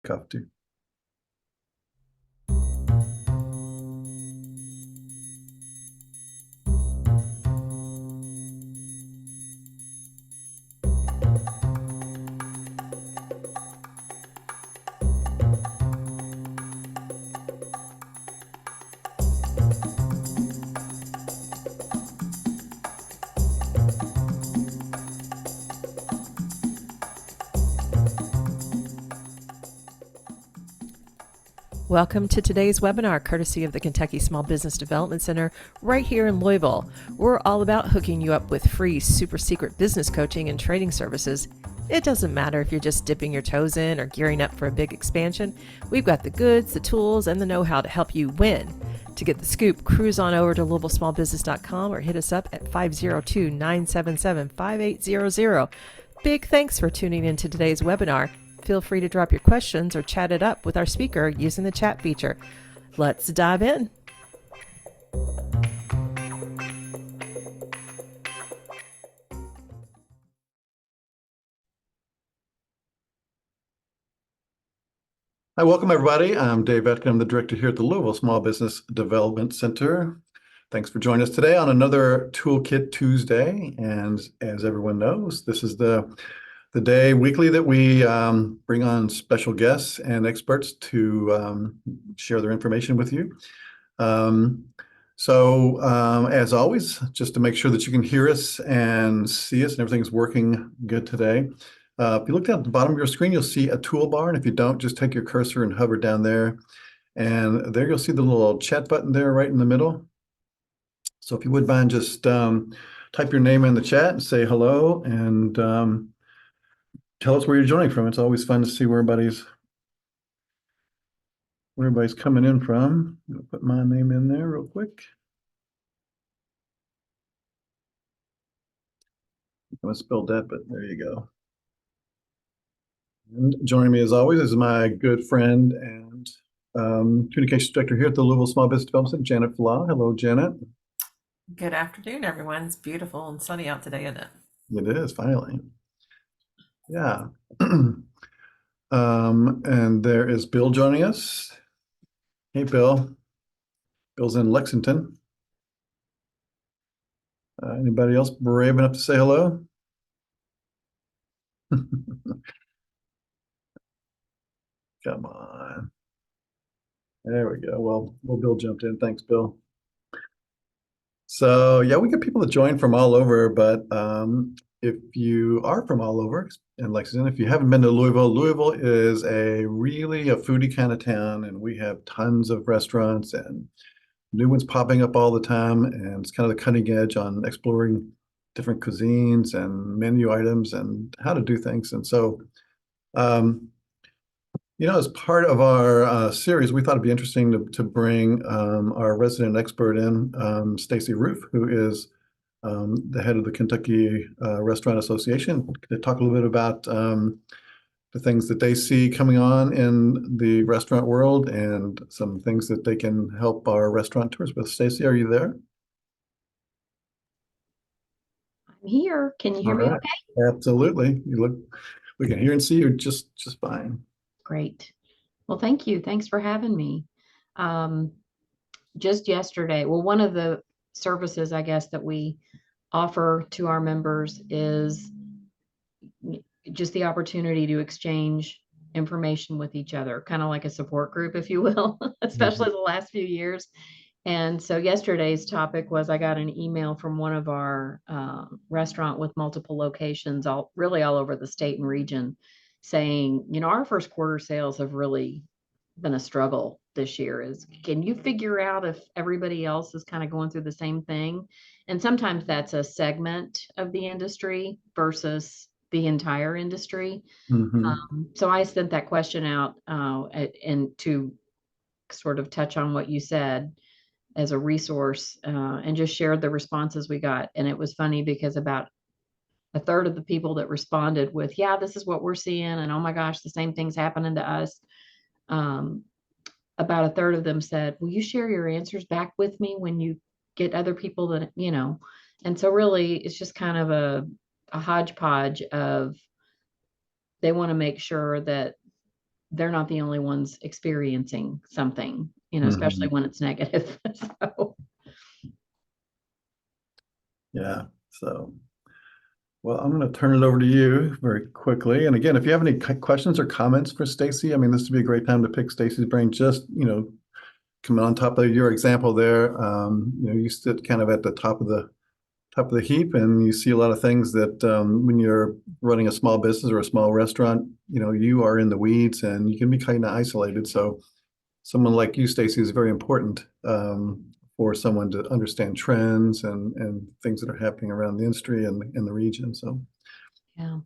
Cup too. Welcome to today's webinar, courtesy of the Kentucky Small Business Development Center right here in Louisville. We're all about hooking you up with free, super secret business coaching and trading services. It doesn't matter if you're just dipping your toes in or gearing up for a big expansion. We've got the goods, the tools, and the know-how to help you win. To get the scoop, cruise on over to LouisvilleSmallBusiness.com or hit us up at 502-977-5800. Big thanks for tuning in to today's webinar. Feel free to drop your questions or chat it up with our speaker using the chat feature. Let's dive in. Hi, welcome everybody. I'm Dave Etkin. I'm the director here at the Louisville Small Business Development Center. Thanks for joining us today on another Toolkit Tuesday. And as everyone knows, this is the day weekly that we bring on special guests and experts to share their information with you. As always, just to make sure that you can hear us and see us and everything's working good today. If you look down at the bottom of your screen, you'll see a toolbar. And if you don't, just take your cursor and hover down there. And there you'll see the little chat button there right in the middle. So if you wouldn't mind, just type your name in the chat and say hello and tell us where you're joining from. It's always fun to see where everybody's coming in from. I'm gonna put my name in there real quick. I misspelled that, but there you go. And joining me as always is my good friend and communications director here at the Louisville Small Business Development Center, Janet Flaw. Hello, Janet. Good afternoon, everyone. It's beautiful and sunny out today, isn't it? It is, finally. Yeah. And there is Bill joining us. Hey, Bill. Bill's in Lexington. Anybody else brave enough to say hello? Come on. There we go. Well, Bill jumped in. Thanks, Bill. So yeah, we get people that join from all over, but if you are from all over in Lexington, if you haven't been to Louisville, Louisville is really a foodie kind of town, and we have tons of restaurants and new ones popping up all the time, and it's kind of the cutting edge on exploring different cuisines and menu items and how to do things. And so, as part of our series, we thought it'd be interesting to bring our resident expert in, Stacy Roof, who is the head of the Kentucky Restaurant Association, to talk a little bit about the things that they see coming on in the restaurant world and some things that they can help our restaurateurs with. Stacy, are you there? I'm here. Can you hear me okay? Absolutely. We can hear and see you just fine. Great. Well, thank you. Thanks for having me. Just yesterday, one of the services, I guess, that we offer to our members is just the opportunity to exchange information with each other, kind of like a support group, if you will, especially the last few years. And so yesterday's topic was, I got an email from one of our restaurant with multiple locations, really all over the state and region, saying, our first quarter sales have really been a struggle this year. Can you figure out if everybody else is kind of going through the same thing? And sometimes that's a segment of the industry versus the entire industry. So I sent that question out and to sort of touch on what you said as a resource, and just shared the responses we got. And it was funny because about a third of the people that responded with, yeah, this is what we're seeing, and oh my gosh, the same thing's happening to us. About a third of them said, will you share your answers back with me when you get other people that, and so really it's just kind of a hodgepodge of, they want to make sure that they're not the only ones experiencing something, especially Mhm. when it's negative. So, Yeah. So, well, I'm going to turn it over to you very quickly. And again, if you have any questions or comments for Stacy, I mean, this would be a great time to pick Stacy's brain. Just, coming on top of your example there, you sit kind of at the top of the heap, and you see a lot of things that when you're running a small business or a small restaurant, you are in the weeds and you can be kind of isolated. So someone like you, Stacy, is very important for someone to understand trends and things that are happening around the industry and in the region. So, yeah.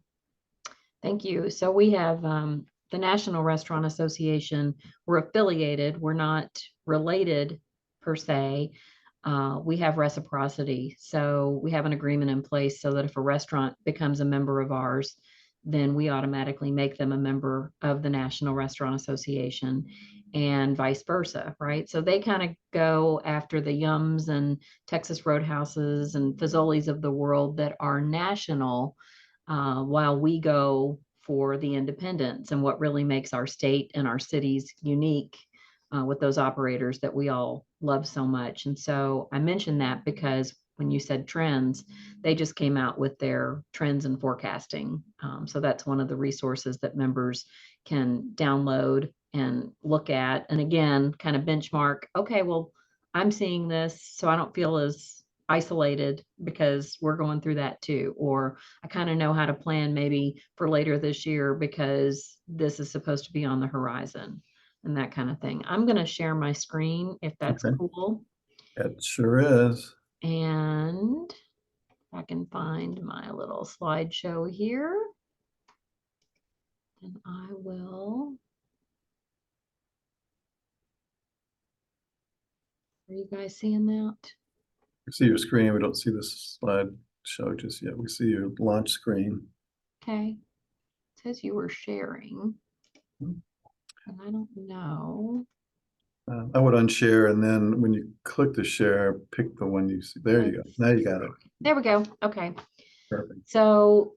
Thank you. So we have the National Restaurant Association. We're affiliated. We're not related per se. We have reciprocity. So we have an agreement in place so that if a restaurant becomes a member of ours, then we automatically make them a member of the National Restaurant Association and vice versa, right? So they kind of go after the Yums and Texas Roadhouses and Fazoli's of the world that are national, while we go for the independents and what really makes our state and our cities unique with those operators that we all love so much. And so I mentioned that because when you said trends, they just came out with their trends and forecasting. So that's one of the resources that members can download and look at. And again, kind of benchmark, okay, well, I'm seeing this, so I don't feel as isolated because we're going through that too. Or I kind of know how to plan maybe for later this year because this is supposed to be on the horizon and that kind of thing. I'm going to share my screen if that's okay, cool. it sure is. And if I can find my little slideshow here, then I will. Are you guys seeing that? We see your screen. We don't see this slide show just yet. We see your launch screen. Okay. It says you were sharing. And I don't know. I would unshare, and then when you click the share, pick the one you see. There you go. Now you got it. There we go. Okay. Perfect. So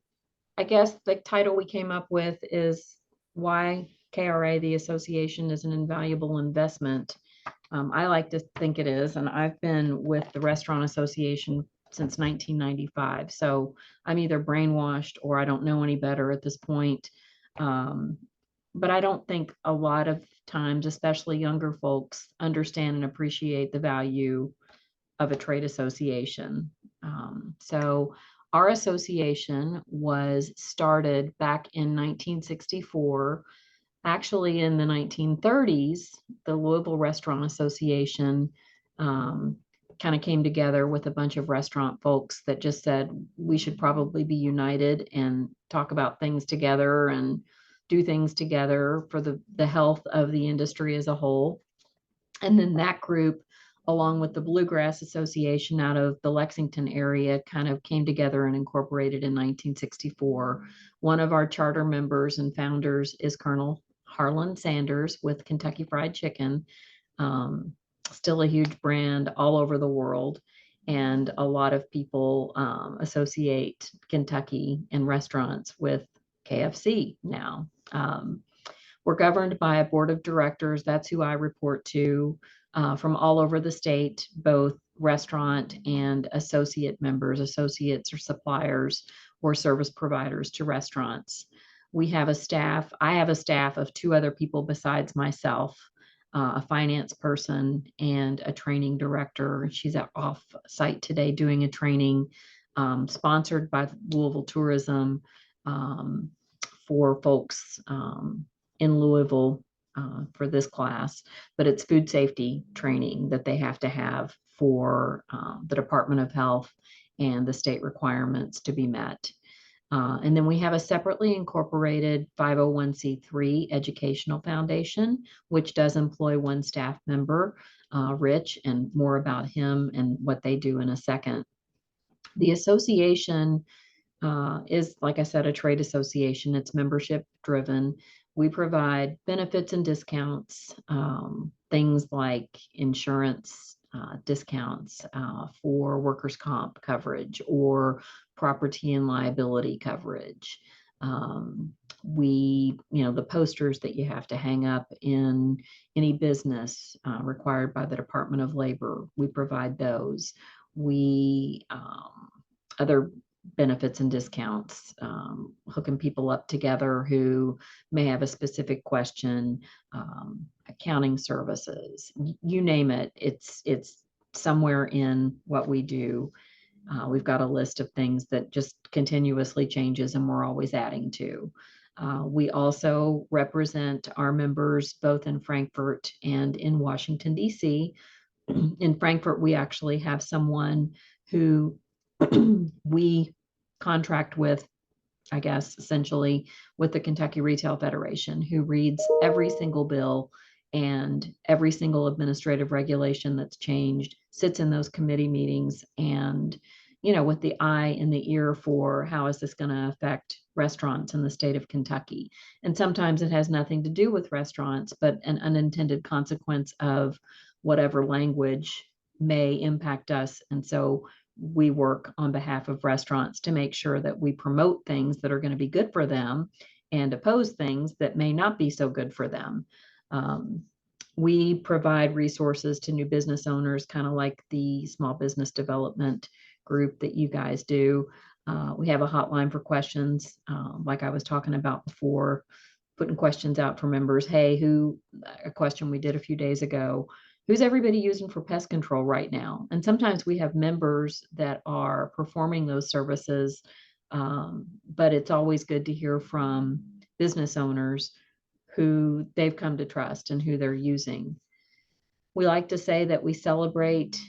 I guess the title we came up with is why KRA, the association, is an invaluable investment. I like to think it is, and I've been with the Restaurant Association since 1995. So I'm either brainwashed or I don't know any better at this point. But I don't think a lot of times, especially younger folks, understand and appreciate the value of a trade association. So our association was started back in 1964. Actually, in the 1930s, the Louisville Restaurant Association kind of came together with a bunch of restaurant folks that just said we should probably be united and talk about things together and do things together for the health of the industry as a whole. And then that group, along with the Bluegrass Association out of the Lexington area, kind of came together and incorporated in 1964. One of our charter members and founders is Colonel Harlan Sanders with Kentucky Fried Chicken. Still a huge brand all over the world. And a lot of people associate Kentucky and restaurants with KFC now. We're governed by a board of directors. That's who I report to, from all over the state, both restaurant and associate members. Associates or suppliers or service providers to restaurants. We have a staff. I have a staff of two other people besides myself, a finance person and a training director. She's off site today doing a training sponsored by Louisville Tourism for folks in Louisville for this class, but it's food safety training that they have to have for the Department of Health and the state requirements to be met. And then we have a separately incorporated 501c3 educational foundation, which does employ one staff member, Rich, and more about him and what they do in a second. The association is, like I said, a trade association. It's membership driven. We provide benefits and discounts, things like insurance discounts for workers' comp coverage or property and liability coverage. the posters that you have to hang up in any business required by the Department of Labor, we provide those. Other benefits and discounts, hooking people up together who may have a specific question, accounting services, you name it, it's somewhere in what we do. We've got a list of things that just continuously changes and we're always adding to. We also represent our members both in Frankfort and in Washington, D.C. In Frankfort, we actually have someone who we contract with, I guess, essentially with the Kentucky Retail Federation, who reads every single bill and every single administrative regulation that's changed, sits in those committee meetings and, with the eye and the ear for how is this going to affect restaurants in the state of Kentucky. And sometimes it has nothing to do with restaurants, but an unintended consequence of whatever language may impact us. And so we work on behalf of restaurants to make sure that we promote things that are going to be good for them and oppose things that may not be so good for them. We provide resources to new business owners, kind of like the small business development group that you guys do. We have a hotline for questions, like I was talking about before, putting questions out for members. Hey, a question we did a few days ago, who's everybody using for pest control right now? And sometimes we have members that are performing those services, but it's always good to hear from business owners who they've come to trust and who they're using. We like to say that we celebrate,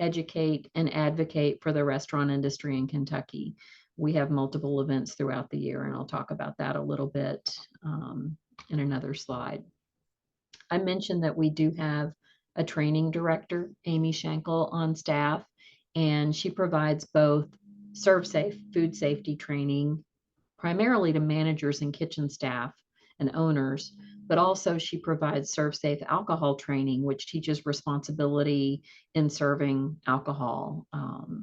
educate, and advocate for the restaurant industry in Kentucky. We have multiple events throughout the year, and I'll talk about that a little bit in another slide. I mentioned that we do have a training director, Amy Schenkel, on staff, and she provides both ServSafe food safety training, primarily to managers and kitchen staff and owners, but also she provides ServSafe alcohol training, which teaches responsibility in serving alcohol.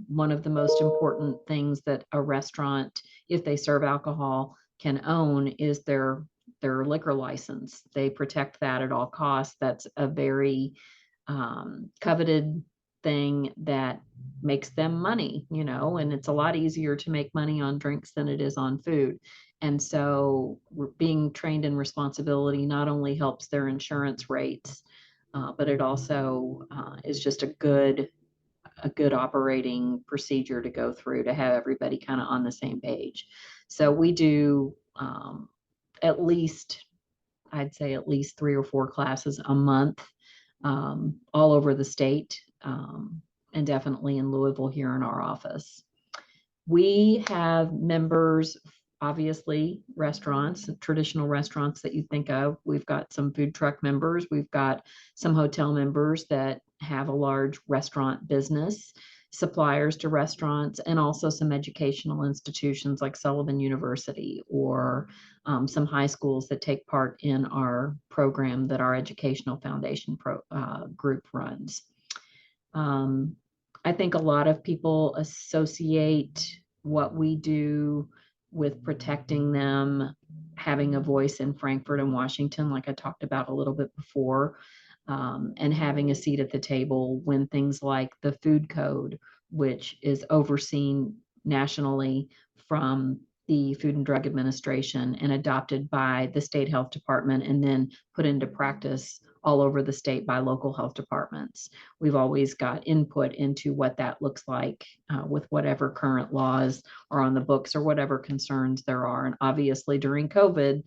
One of the most important things that a restaurant, if they serve alcohol, can own is their liquor license. They protect that at all costs. That's a very coveted thing that makes them money, and it's a lot easier to make money on drinks than it is on food. And so being trained in responsibility not only helps their insurance rates, but it also is just a good operating procedure to go through to have everybody kind of on the same page. So we do I'd say at least 3 or 4 classes a month, all over the state, and definitely in Louisville here in our office. We have members, obviously, restaurants, traditional restaurants that you think of. We've got some food truck members. We've got some hotel members that have a large restaurant business, suppliers to restaurants, and also some educational institutions like Sullivan University or some high schools that take part in our program that our Educational Foundation group runs. I think a lot of people associate what we do with protecting them, having a voice in Frankfort and Washington, like I talked about a little bit before, and having a seat at the table when things like the food code, which is overseen nationally from the Food and Drug Administration and adopted by the state health department and then put into practice all over the state by local health departments. We've always got input into what that looks like with whatever current laws are on the books or whatever concerns there are. And obviously during COVID,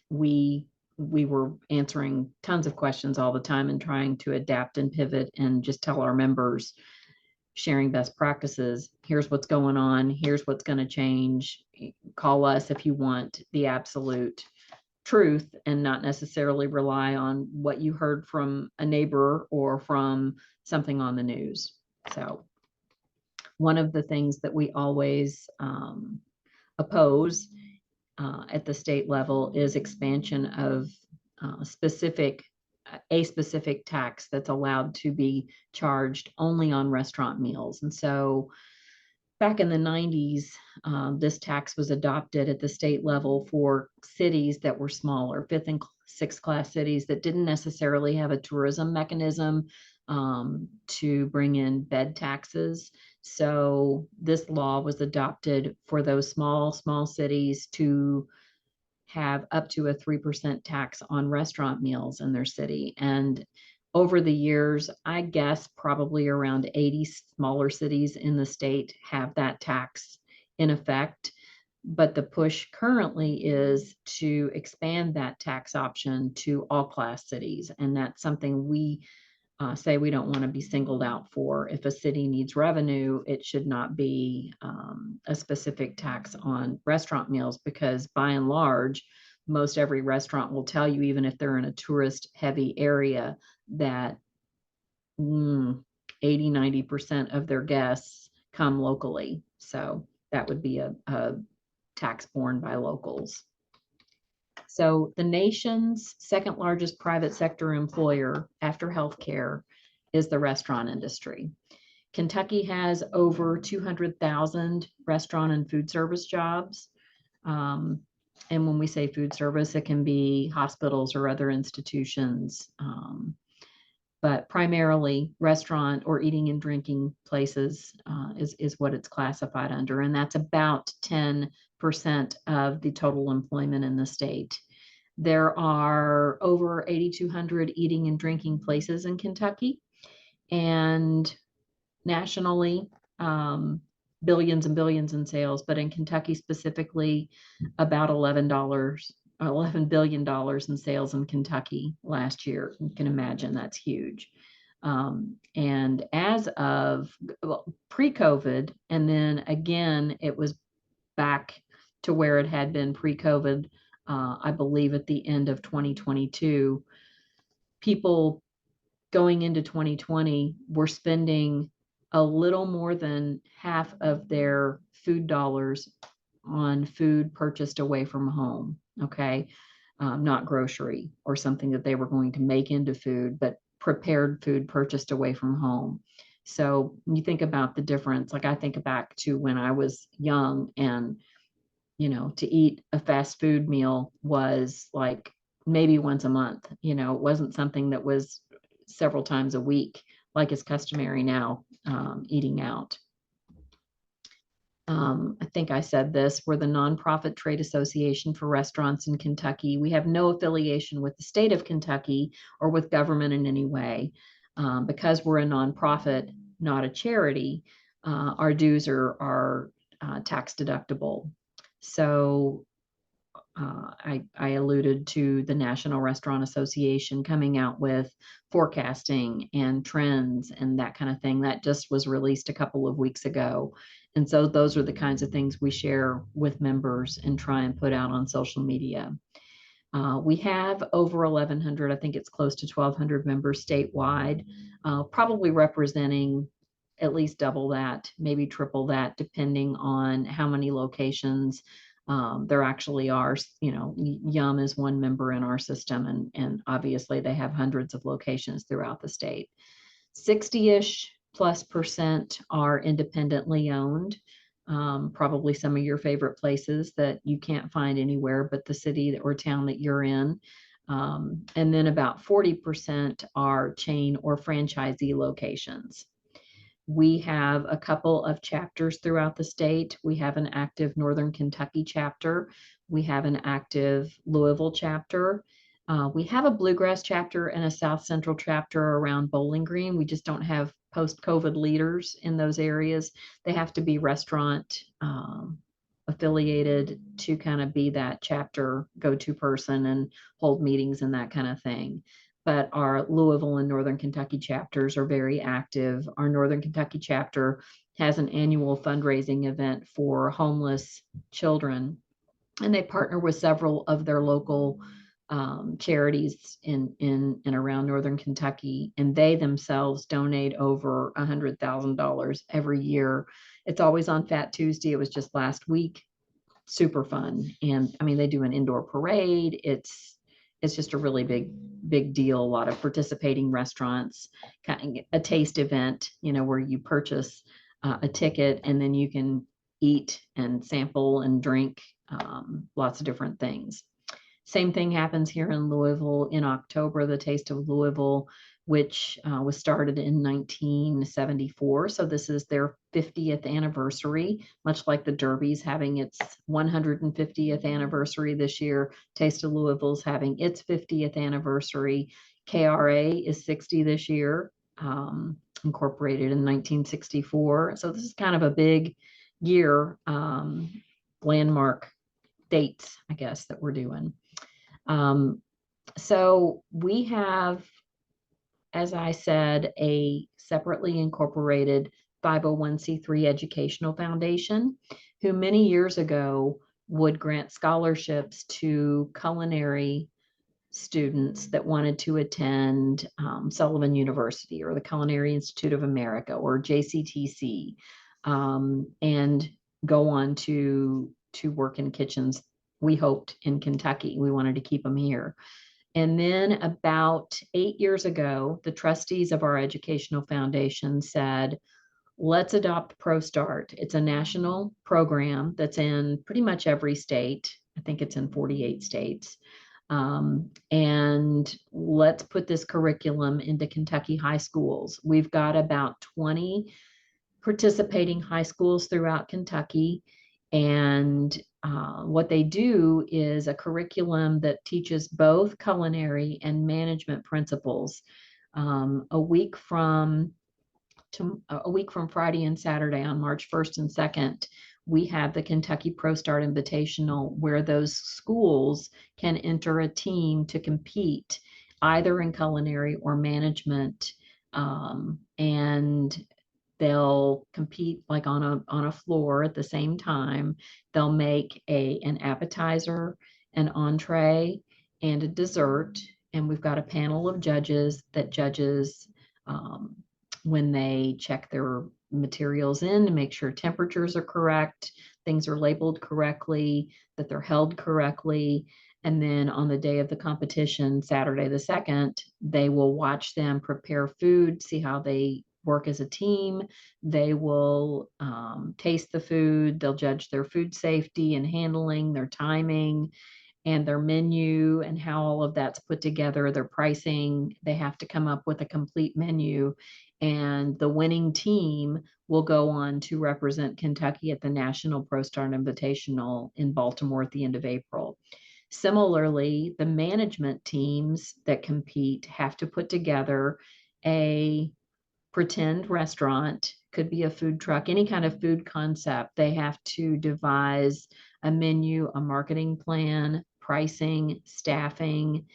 we were answering tons of questions all the time and trying to adapt and pivot and just tell our members, sharing best practices. Here's what's going on. Here's what's going to change. Call us if you want the absolute truth and not necessarily rely on what you heard from a neighbor or from something on the news. So one of the things that we always oppose at the state level is expansion of a specific tax that's allowed to be charged only on restaurant meals. And so back in the 90s, this tax was adopted at the state level for cities that were smaller, fifth and sixth class cities that didn't necessarily have a tourism mechanism to bring in bed taxes. So this law was adopted for those small cities to have up to a 3% tax on restaurant meals in their city. And over the years, I guess probably around 80 smaller cities in the state have that tax in effect. But the push currently is to expand that tax option to all class cities. And that's something we say we don't want to be singled out for. If a city needs revenue, it should not be a specific tax on restaurant meals, because by and large, most every restaurant will tell you, even if they're in a tourist heavy area, that 80-90% of their guests come locally. So that would be a tax borne by locals. So the nation's second largest private sector employer after healthcare is the restaurant industry. Kentucky has over 200,000 restaurant and food service jobs. And when we say food service, it can be hospitals or other institutions, but primarily restaurant or eating and drinking places is what it's classified under. And that's about 10% of the total employment in the state. There are over 8,200 eating and drinking places in Kentucky, and nationally, billions and billions in sales, but in Kentucky specifically, about $11 billion in sales in Kentucky last year. You can imagine that's huge. And as of pre-COVID, and then again, it was back to where it had been pre-COVID, I believe at the end of 2022, people going into 2020 were spending a little more than half of their food dollars on food purchased away from home. Okay. Not grocery or something that they were going to make into food, but prepared food purchased away from home. So you think about the difference. Like I think back to when I was young, and to eat a fast food meal was like maybe once a month. It wasn't something that was several times a week, like is customary now, eating out. I think I said this, we're the nonprofit trade association for restaurants in Kentucky. We have no affiliation with the state of Kentucky or with government in any way. Because we're a nonprofit, not a charity, our dues are tax deductible. So I alluded to the National Restaurant Association coming out with forecasting and trends and that kind of thing. That just was released a couple of weeks ago. And so those are the kinds of things we share with members and try and put out on social media. We have over 1,100, I think it's close to 1,200 members statewide, probably representing at least double that, maybe triple that, depending on how many locations there actually are. Yum is one member in our system, and obviously they have hundreds of locations throughout the state. 60-ish plus % are independently owned. Probably some of your favorite places that you can't find anywhere but the city or town that you're in. And then about 40% are chain or franchisee locations. We have a couple of chapters throughout the state. We have an active Northern Kentucky chapter. We have an active Louisville chapter. We have a Bluegrass chapter and a South Central chapter around Bowling Green. We just don't have post-COVID leaders in those areas. They have to be restaurant affiliated to kind of be that chapter go-to person and hold meetings and that kind of thing. But our Louisville and Northern Kentucky chapters are very active. Our Northern Kentucky chapter has an annual fundraising event for homeless children, and they partner with several of their local charities in and around Northern Kentucky, and they themselves donate over $100,000 every year. It's always on Fat Tuesday. It was just last week. Super fun. And I mean, they do an indoor parade. It's just a really big deal. A lot of participating restaurants, kind of a taste event, where you purchase a ticket, and then you can eat and sample and drink lots of different things. Same thing happens here in Louisville in October, the Taste of Louisville, which was started in 1974. So this is their 50th anniversary, much like the Derby's having its 150th anniversary this year. Taste of Louisville's having its 50th anniversary. KRA is 60 this year, incorporated in 1964. So this is kind of a big year, landmark dates, I guess, that we're doing. So we have, as I said, a separately incorporated 501c3 educational foundation who many years ago would grant scholarships to culinary students that wanted to attend Sullivan University or the Culinary Institute of America or JCTC, and go on to work in kitchens. We hoped in Kentucky. We wanted to keep them here. And then about 8 years ago, the trustees of our educational foundation said, let's adopt ProStart. It's a national program that's in pretty much every state. I think it's in 48 states. And let's put this curriculum into Kentucky high schools. We've got about 20 participating high schools throughout Kentucky. And what they do is a curriculum that teaches both culinary and management principles. A week from Friday and Saturday on March 1st and 2nd, we have the Kentucky ProStart Invitational, where those schools can enter a team to compete either in culinary or management, and they'll compete like on a floor at the same time. They'll make an appetizer, an entree, and a dessert. And we've got a panel of judges that judges when they check their materials in to make sure temperatures are correct, things are labeled correctly, that they're held correctly. And then on the day of the competition, Saturday the 2nd, they will watch them prepare food, see how they work as a team. They will taste the food. They'll judge their food safety and handling, their timing, and their menu and how all of that's put together, their pricing. They have to come up with a complete menu. And the winning team will go on to represent Kentucky at the National ProStart Invitational in Baltimore at the end of April. Similarly, the management teams that compete have to put together a pretend restaurant, could be a food truck, any kind of food concept. They have to devise a menu, a marketing plan, pricing, staffing,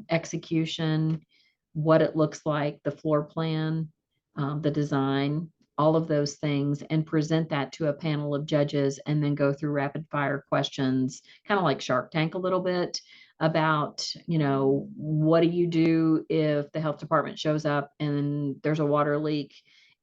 execution, what it looks like, the floor plan, the design, all of those things, and present that to a panel of judges, and then go through rapid fire questions, kind of like Shark Tank a little bit, about, what do you do if the health department shows up and there's a water leak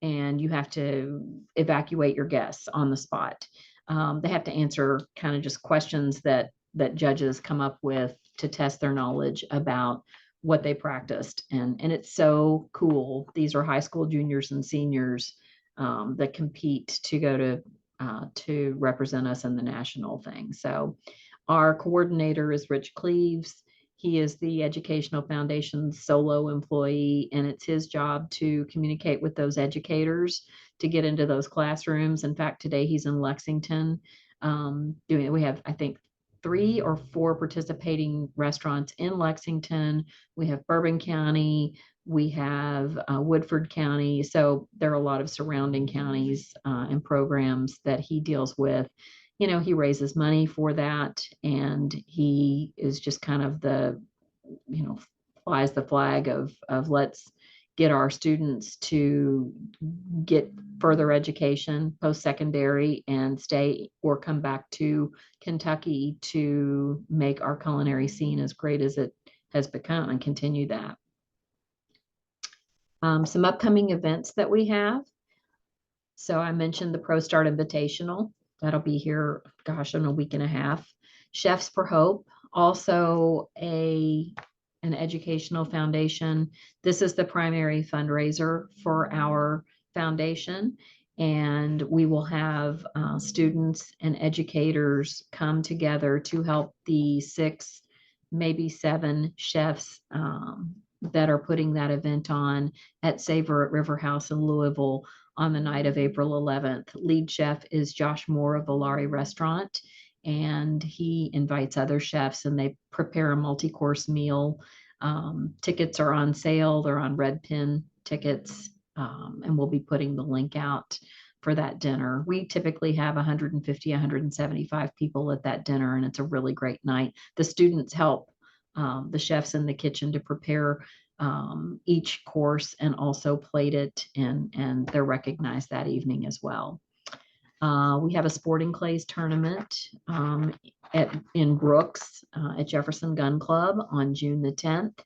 and you have to evacuate your guests on the spot. They have to answer kind of just questions that judges come up with to test their knowledge about what they practiced. And it's so cool. These are high school juniors and seniors that compete to go to represent us in the national thing. So our coordinator is Rich Cleaves. He is the Educational Foundation's solo employee, and it's his job to communicate with those educators to get into those classrooms. In fact, today he's in Lexington doing it. We have, I think, 3 or 4 participating restaurants in Lexington. We have Bourbon County. We have Woodford County. So there are a lot of surrounding counties and programs that he deals with. He raises money for that, and he is just kind of the, flies the flag of let's get our students to get further education, post-secondary, and stay or come back to Kentucky to make our culinary scene as great as it has become and continue that. Some upcoming events that we have. So I mentioned the ProStart Invitational. That'll be here, in a week and a half. Chefs for Hope, also an educational foundation. This is the primary fundraiser for our foundation. And we will have students and educators come together to help the 6, maybe 7 chefs that are putting that event on at Savor at River House in Louisville on the night of April 11th. Lead chef is Josh Moore of Valari Restaurant, and he invites other chefs and they prepare a multi-course meal. Tickets are on sale. They're on Red Pin tickets, and we'll be putting the link out for that dinner. We typically have 150, 175 people at that dinner, and it's a really great night. The students help the chefs in the kitchen to prepare each course and also plate it, and they're recognized that evening as well. We have a sporting clays tournament in Brooks at Jefferson Gun Club on June the 10th.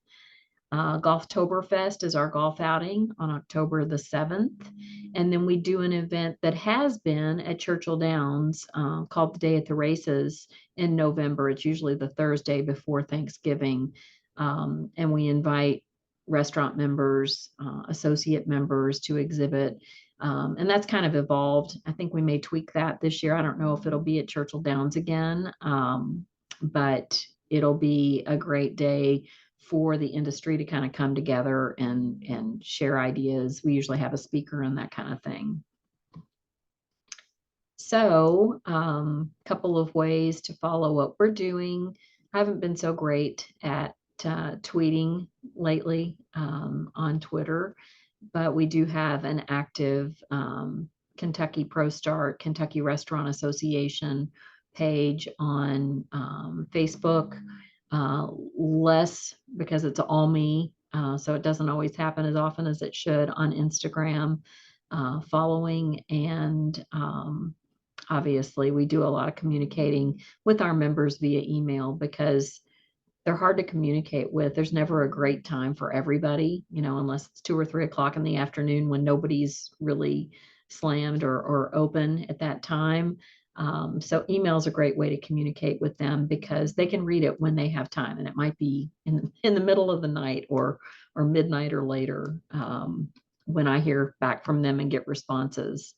Golftoberfest is our golf outing on October the 7th. And then we do an event that has been at Churchill Downs called the Day at the Races in November. It's usually the Thursday before Thanksgiving. And we invite restaurant members, associate members to exhibit. And that's kind of evolved. I think we may tweak that this year. I don't know if it'll be at Churchill Downs again, but it'll be a great day for the industry to kind of come together and share ideas. We usually have a speaker and that kind of thing. So couple of ways to follow what we're doing. I haven't been so great at tweeting lately on Twitter, but we do have an active Kentucky ProStart, Kentucky Restaurant Association page on Facebook. Less because it's all me, so it doesn't always happen as often as it should on Instagram following. And obviously we do a lot of communicating with our members via email because they're hard to communicate with. There's never a great time for everybody, unless it's 2 or 3 o'clock in the afternoon when nobody's really slammed or open at that time. So email is a great way to communicate with them because they can read it when they have time, and it might be in the middle of the night or midnight or later when I hear back from them and get responses.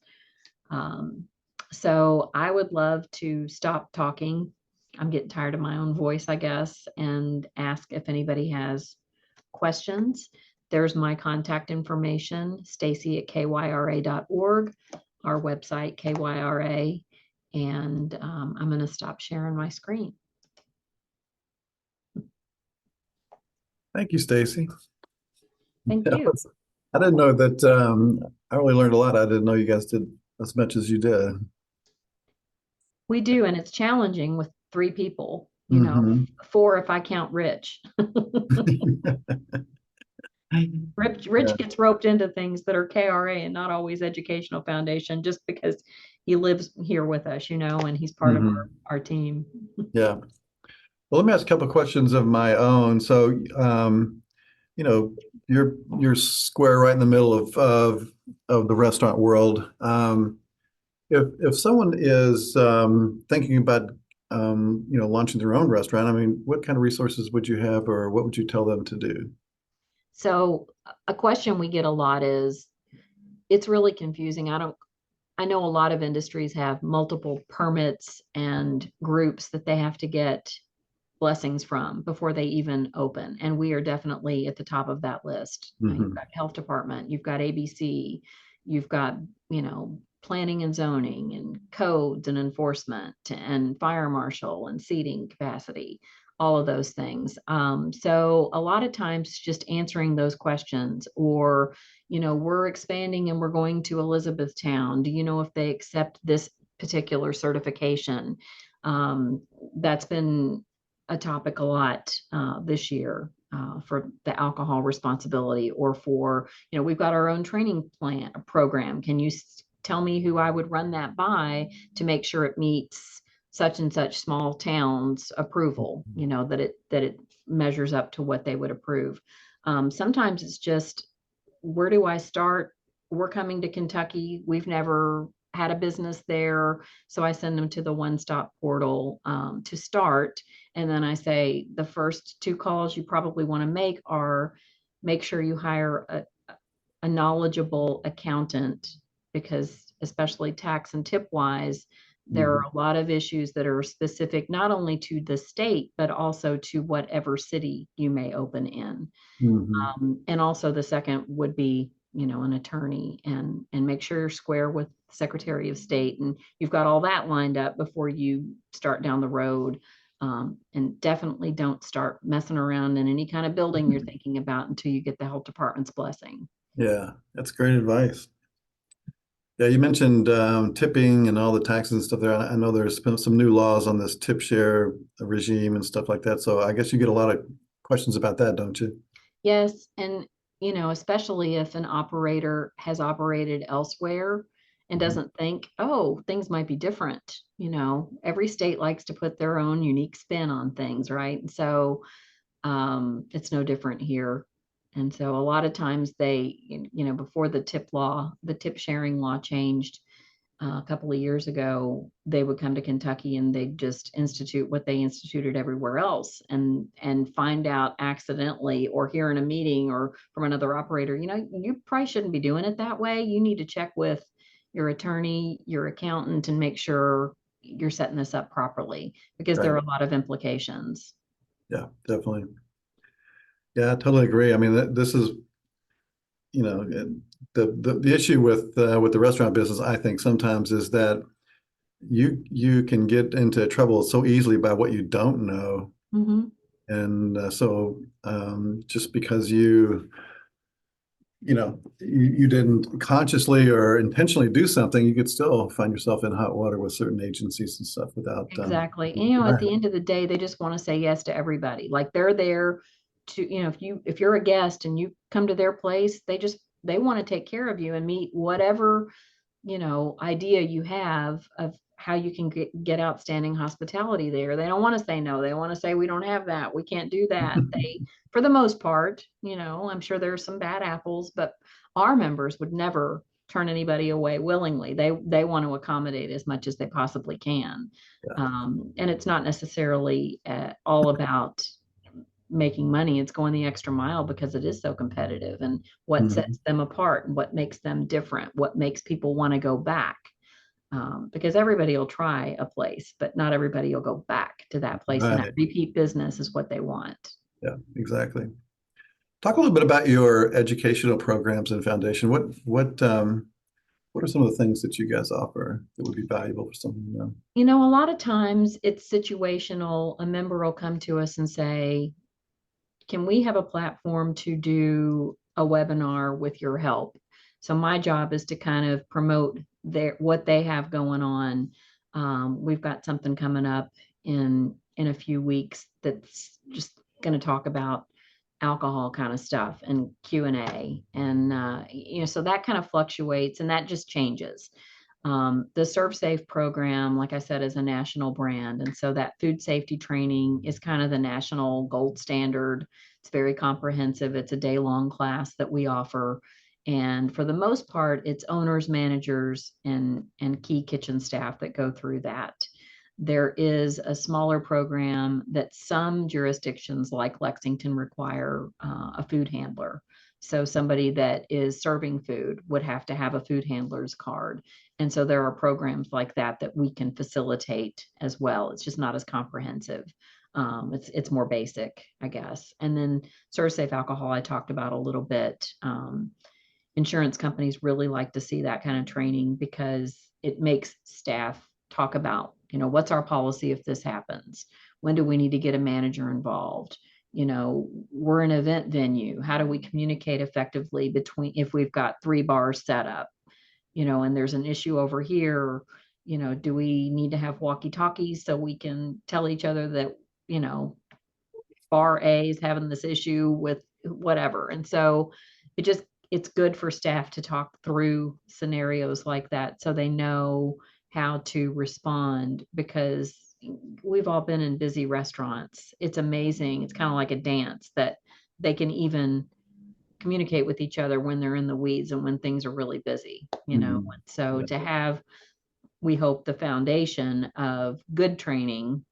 So I would love to stop talking. I'm getting tired of my own voice, I guess, and ask if anybody has questions. There's my contact information, Stacy@kyra.org, our website, KYRA. And I'm going to stop sharing my screen. Thank you, Stacy. Thank you. I didn't know that. I really learned a lot. I didn't know you guys did as much as you did. We do, and it's challenging with 3 people, 4 if I count Rich. Rich gets roped into things that are KRA and not always Educational Foundation, just because he lives here with us, and he's part of our team. Yeah. Well, let me ask a couple of questions of my own. So, you're square right in the middle of the restaurant world. If someone is thinking about launching their own restaurant, I mean, what kind of resources would you have, or what would you tell them to do? So a question we get a lot is, it's really confusing. I know a lot of industries have multiple permits and groups that they have to get blessings from before they even open. And we are definitely at the top of that list. You've got health department, you've got ABC, you've got, planning and zoning and codes and enforcement and fire marshal and seating capacity, all of those things. So a lot of times just answering those questions, or, we're expanding and we're going to Elizabethtown. Do you know if they accept this particular certification? That's been a topic a lot this year for the alcohol responsibility, or for, we've got our own training program. Can you tell me who I would run that by to make sure it meets such and such small towns approval, that it measures up to what they would approve. Sometimes it's just, where do I start? We're coming to Kentucky. We've never had a business there. So I send them to the One Stop portal to start. And then I say, the first 2 calls you probably want to make are, make sure you hire a knowledgeable accountant, because especially tax and tip wise, there are a lot of issues that are specific not only to the state, but also to whatever city you may open in. Mhm. And also the second would be, an attorney, and make sure you're square with Secretary of State and you've got all that lined up before you start down the road. And definitely don't start messing around in any kind of building you're thinking about until you get the health department's blessing. Yeah, that's great advice. Yeah, you mentioned tipping and all the taxes and stuff there. I know there's been some new laws on this tip share regime and stuff like that. So I guess you get a lot of questions about that, don't you? Yes, and especially if an operator has operated elsewhere and doesn't think, oh, things might be different. Every state likes to put their own unique spin on things, right? And so it's no different here. And so a lot of times before the tip sharing law changed a couple of years ago, they would come to Kentucky and they'd just institute what they instituted everywhere else, and find out accidentally or hear in a meeting or from another operator, you probably shouldn't be doing it that way. You need to check with your attorney, your accountant, and make sure you're setting this up properly, because there are Right. a lot of implications. Yeah, definitely. Yeah, I totally agree. I mean, this is, the issue with the restaurant business, I think sometimes is that you can get into trouble so easily by what you don't know. Mhm. And so just because you didn't consciously or intentionally do something, you could still find yourself in hot water with certain agencies and stuff without Exactly. And at the end of the day, they just want to say yes to everybody. Like they're there to, if you're a guest and you come to their place, they want to take care of you and meet whatever, idea you have of how you can get outstanding hospitality there. They don't want to say no. They want to say, we don't have that. We can't do that. For the most part, I'm sure there's some bad apples, but our members would never turn anybody away willingly. They want to accommodate as much as they possibly can. And it's not necessarily all about making money. It's going the extra mile because it is so competitive, and what sets them apart and what makes them different, what makes people want to go back. Because everybody will try a place, but not everybody will go back to that place. And that Right. repeat business is what they want. Yeah, exactly. Talk a little bit about your educational programs and foundation. What are some of the things that you guys offer that would be valuable for someone to know? A lot of times it's situational. A member will come to us and say, can we have a platform to do a webinar with your help? So my job is to kind of promote what they have going on. We've got something coming up in a few weeks that's just going to talk about alcohol kind of stuff and Q&A. And so that kind of fluctuates and that just changes. The ServSafe program, like I said, is a national brand. And so that food safety training is kind of the national gold standard. It's very comprehensive. It's a day-long class that we offer. And for the most part, it's owners, managers, and key kitchen staff that go through that. There is a smaller program that some jurisdictions like Lexington require a food handler. So somebody that is serving food would have to have a food handler's card. And so there are programs like that that we can facilitate as well. It's just not as comprehensive. It's more basic, I guess. And then ServSafe Alcohol, I talked about a little bit. Insurance companies really like to see that kind of training because it makes staff talk about, what's our policy if this happens? When do we need to get a manager involved? We're an event venue. How do we communicate effectively if we've got 3 bars set up, and there's an issue over here, do we need to have walkie-talkies so we can tell each other that, bar A is having this issue with whatever. And so it's good for staff to talk through scenarios like that so they know how to respond, because we've all been in busy restaurants. It's amazing. It's kind of like a dance that they can even communicate with each other when they're in the weeds and when things are really busy, So to have, we hope, the foundation of good training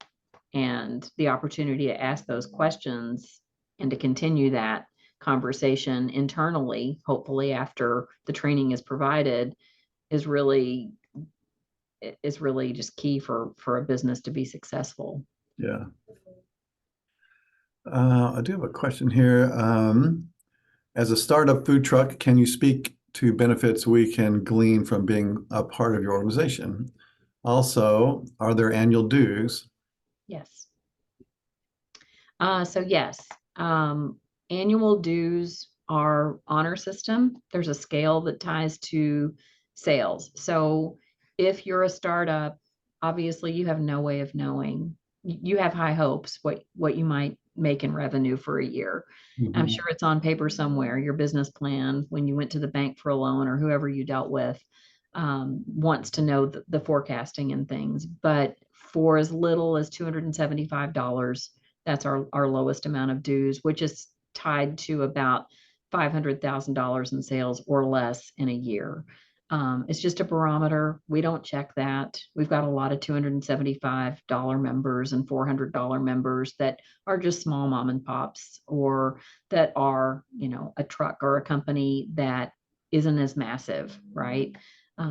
and the opportunity to ask those questions and to continue that conversation internally, hopefully after the training is provided, is really just key for a business to be successful. Yeah. I do have a question here. As a startup food truck, can you speak to benefits we can glean from being a part of your organization? Also, are there annual dues? Yes. So yes, annual dues are honor system. There's a scale that ties to sales. So if you're a startup, obviously you have no way of knowing. You have high hopes what you might make in revenue for a year. I'm Mhm. sure it's on paper somewhere, your business plan, when you went to the bank for a loan or whoever you dealt with, wants to know the forecasting and things. But for as little as $275, that's our lowest amount of dues, which is tied to about $500,000 in sales or less in a year. It's just a barometer. We don't check that. We've got a lot of $275 members and $400 members that are just small mom and pops, or that are, a truck or a company that isn't as massive, right?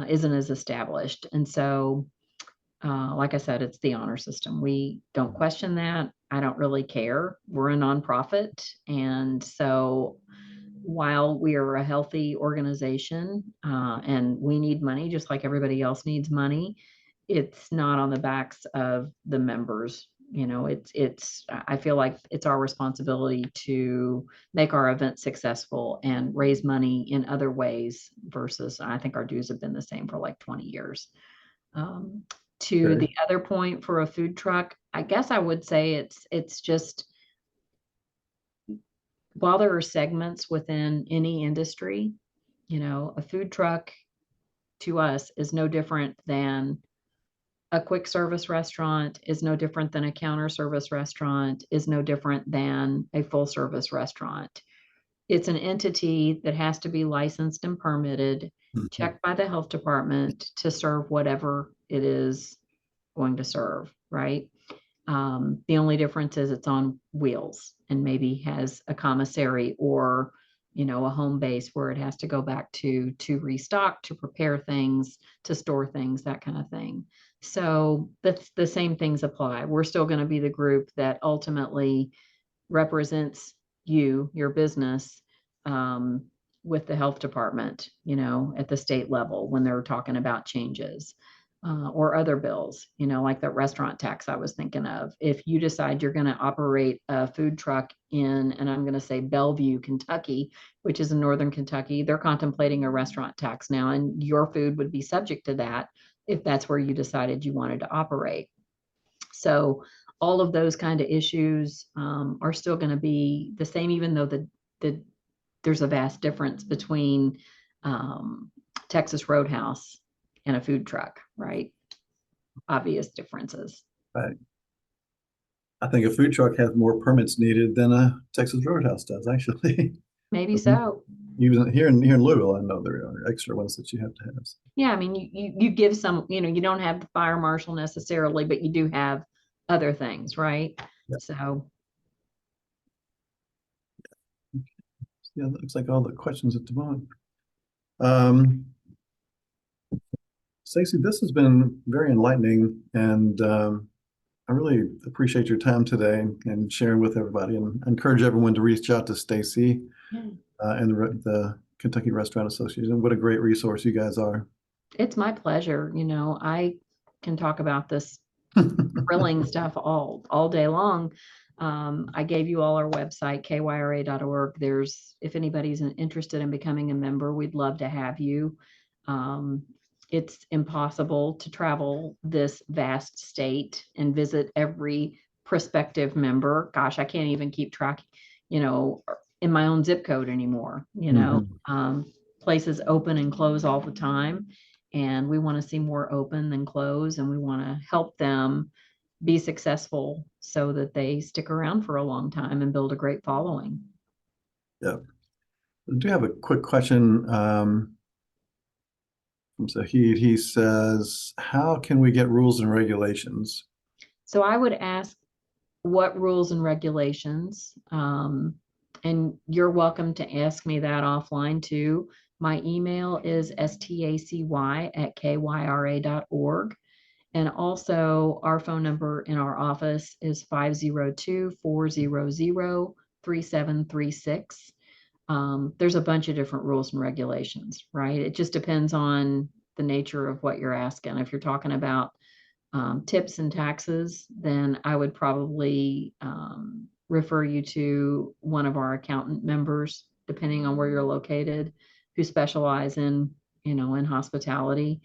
Isn't as established. And so, like I said, it's the honor system. We don't question that. I don't really care. We're a nonprofit. And so while we are a healthy organization, and we need money just like everybody else needs money, it's not on the backs of the members. I feel like it's our responsibility to make our event successful and raise money in other ways versus, I think our dues have been the same for like 20 years. To Okay. the other point for a food truck, I guess I would say it's just, while there are segments within any industry, a food truck to us is no different than a quick service restaurant, is no different than a counter service restaurant, is no different than a full service restaurant. It's an entity that has to be licensed and permitted, Mhm. checked by the health department to serve whatever it is going to serve, right? The only difference is it's on wheels and maybe has a commissary or, a home base where it has to go back to restock, to prepare things, to store things, that kind of thing. So that's the same things apply. We're still going to be the group that ultimately represents your business, with the health department, at the state level when they're talking about changes, or other bills, like the restaurant tax I was thinking of. If you decide you're going to operate a food truck in, and I'm going to say Bellevue, Kentucky, which is in northern Kentucky, they're contemplating a restaurant tax now, and your food would be subject to that if that's where you decided you wanted to operate. So all of those kind of issues, are still going to be the same, even though there's a vast difference between, Texas Roadhouse and a food truck, right? Obvious differences. Right. I think a food truck has more permits needed than a Texas Roadhouse does, actually. Maybe so. Even here in Louisville, I know there are extra ones that you have to have. Yeah, I mean, you give some, you don't have the fire marshal necessarily, but you do have other things, right? Yeah. So, Yeah, that looks like all the questions at the moment. Um, Stacy, this has been very enlightening, and I really appreciate your time today and sharing with everybody, and encourage everyone to reach out to Stacy, yeah, and the Kentucky Restaurant Association. What a great resource you guys are. it's my pleasure. I can talk about this grilling stuff all day long. I gave you all our website, kyra.org. If anybody's interested in becoming a member, we'd love to have you. It's impossible to travel this vast state and visit every prospective member. Gosh, I can't even keep track, in my own zip code anymore. Mhm. Places open and close all the time. And we want to see more open than close, and we want to help them be successful so that they stick around for a long time and build a great following. Yeah. I do have a quick question from Zahid. He says, how can we get rules and regulations? So I would ask what rules and regulations, and you're welcome to ask me that offline too. My email is stacy@kyra.org. And also our phone number in our office is 502-400-3736. There's a bunch of different rules and regulations, right? It just depends on the nature of what you're asking. If you're talking about tips and taxes, then I would probably refer you to one of our accountant members, depending on where you're located, who specialize in, in hospitality.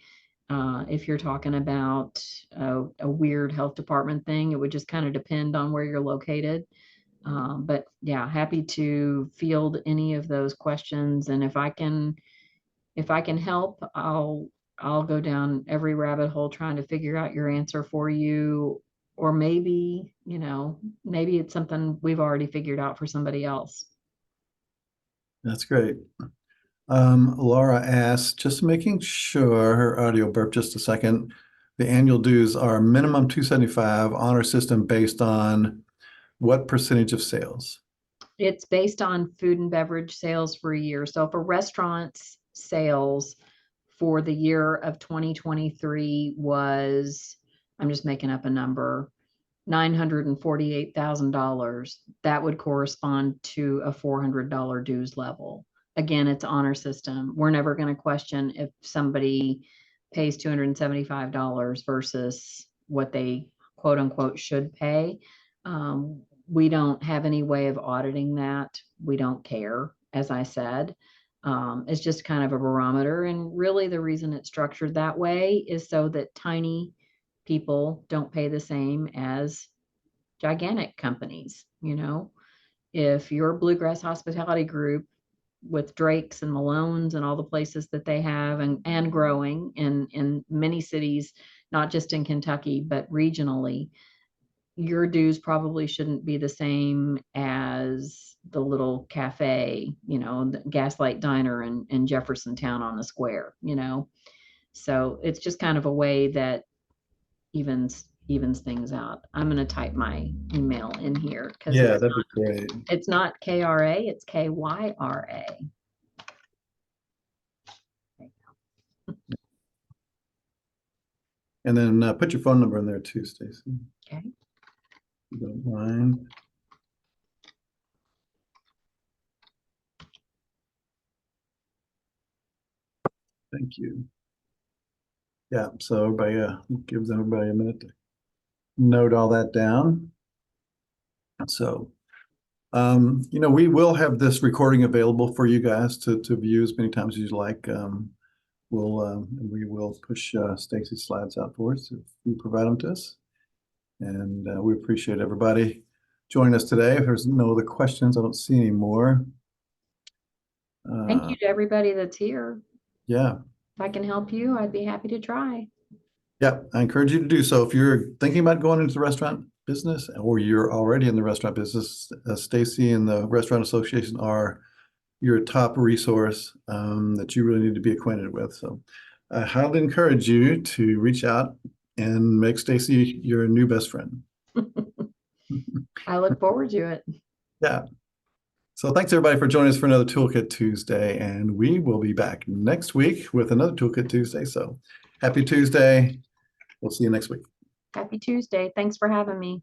If you're talking about a weird health department thing, it would just kind of depend on where you're located. But yeah, happy to field any of those questions. And if I can help, I'll go down every rabbit hole trying to figure out your answer for you. Or maybe, maybe it's something we've already figured out for somebody else. That's great. Laura asked, just making sure her audio burped just a second. The annual dues are minimum $275 honor system based on what percentage of sales? It's based on food and beverage sales for a year. So if a restaurant's sales for the year of 2023 was, I'm just making up a number, $948,000, that would correspond to a $400 dues level. Again, it's honor system. We're never going to question if somebody pays $275 versus what they quote unquote should pay. We don't have any way of auditing that. We don't care, as I said. It's just kind of a barometer. And really the reason it's structured that way is so that tiny people don't pay the same as gigantic companies. If your Bluegrass Hospitality Group with Drake's and Malone's and all the places that they have and growing in many cities, not just in Kentucky, but regionally, your dues probably shouldn't be the same as the little cafe, the Gaslight Diner in Jeffersontown on the square, So it's just kind of a way that evens things out. I'm going to type my email in here because that'd be great. It's not KRA, it's KYRA. And then put your phone number in there too, Stacy. Okay. If you don't mind. Thank you. Yeah, so everybody gives everybody a minute to note all that down. So, we will have this recording available for you guys to view as many times as you like. We will push Stacy's slides out for us if you provide them to us. And we appreciate everybody joining us today. If there's no other questions, I don't see any more. Thank you to everybody that's here. Yeah. If I can help you, I'd be happy to try. Yeah, I encourage you to do so. If you're thinking about going into the restaurant business or you're already in the restaurant business, Stacy and the Restaurant Association are your top resource that you really need to be acquainted with. So I highly encourage you to reach out and make Stacy your new best friend. I look forward to it. Yeah. So thanks everybody for joining us for another Toolkit Tuesday, and we will be back next week with another Toolkit Tuesday. So happy Tuesday. We'll see you next week. Happy Tuesday. Thanks for having me.